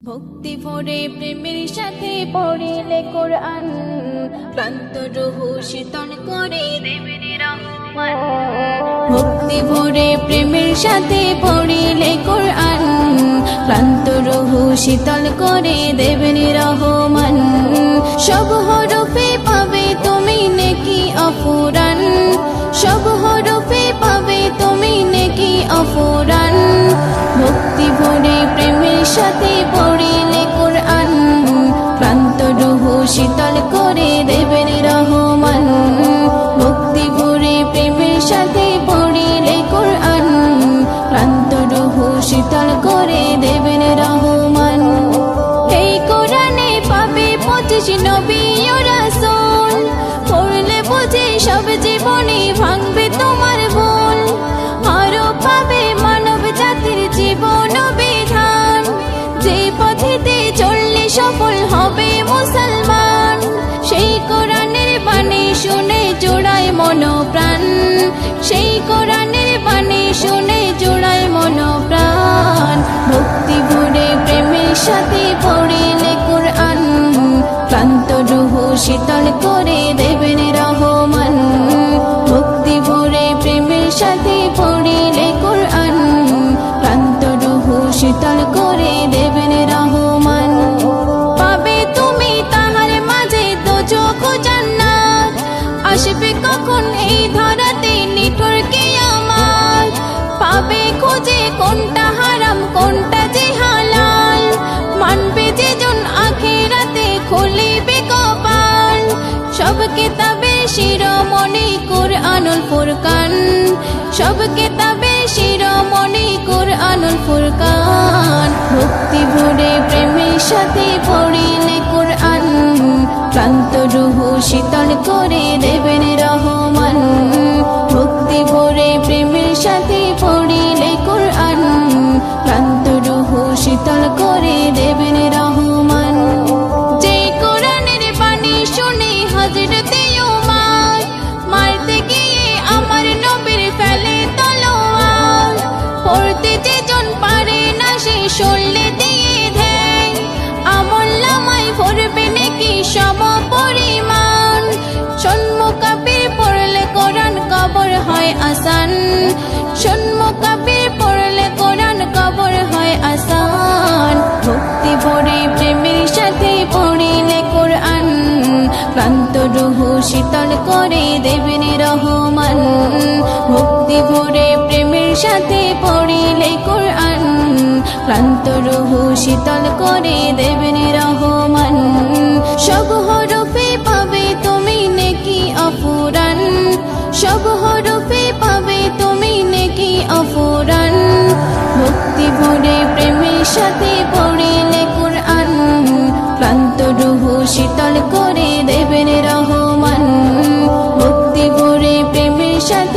ভক্তি ভরে প্রেমের সাথে পড়িলে কোরআন, ক্লান্ত রূহ শীতল করে দেবেন রহমান। ভক্তি ভরে প্রেমের সাথে পড়িলে কোরআন, ক্লান্ত রূহ শীতল করে দেবেন রহমান। সব হরফে পাবে তুমি নেকি অফুরান, সব হরফে পাবে তুমি নেকি অফুরান। ভক্তি ভরে প্রেমের সাথে পড়িলে কোরআন, ক্লান্ত রূহ শীতল করে দেবেন রহমান। ভক্তি ভরে প্রেমের সাথে পড়িলে কোরআন, ক্লান্ত রূহ শীতল করে দেবেন রহমান। এই কোরআনে পাবে 25 নবী ও রাসূল, পড়লে বুঝে সব জীবনে ভাঙবে তোমার ভুল। আরো পাবে মানব জাতির জীবন বিধান, যে পথেতে চললে সফল হবে মুসলমান। সেই কোরআনের বাণী শুনে জোড়ায় মন প্রাণ, সেই কোরআনের বাণী শুনে জোড়ায় মন প্রাণ। ভক্তি ভরে প্রেমের সাথে পড়িলে কোরআন, ক্লান্ত রূহ শীতল করে দেবেন রহমান। ভক্তি ভরে প্রেমের সাথে পড়িলে কোরআন, ক্লান্ত রূহ শীতল করে দেবেন রহমান। পাবে তুমি তাহার মাঝে দোজখ ও জান্নাত, আসবে কখন এই ধরাতে নিঠুর কিয়ামত। পাবে খুঁজে কোনটা হারাম কোনটা যে হালাল, মানবে যেজন আখিরাতে খুলিবে কপাল। সব কিতাবে শিরোমণি কুরআনুল ফুরকান, সব কিতাবে শিরোমণি কুরআনুল ফুরকান। ভক্তি ভরে প্রেমের সাথে পড়িলে কোরআন, ক্লান্ত রূহ শীতল করে দেবেন রহমান। ভক্তি ভরে প্রেমের সাথে পড়িলে কোরআন, ক্লান্ত রূহ শীতল করে দেবেন রহমান। যে কোরআনের বাণী শুনে হযরতে উমর, মারতে গিয়ে আমার নবীর ফেলে তলোয়ার। পড়তে যেজন পারে না সে শরলে দিয়ে দেয়, আমল নামায় ভরবে নাকি সম পরিমাণ। সন্মুখাপে পড়লে কোরআন কবর হয় আসান, সন্মুখাপে পড়লে কোরআন কবর হয় আসান। ভক্তি ভরে প্রেমের সাথে পড়িলে কোরআন, ক্লান্ত রূহ শীতল করে দেবেন রহমান। ভক্তি ভরে প্রেমের সাথে পড়িলে কোরআন, ক্লান্ত রূহ শীতল করে দেবেন রহমান। সব হরফে পাবে তুমি নেকি অফুরান, সব হরফে পাবে তুমি নেকি অফুরান। ভক্তি ভরে প্রেমের সাথে পড়িলে কোরআন, ক্লান্ত রূহ শীতল করে দেবেন রহমান। ভক্তি ভরে প্রেমের সাথে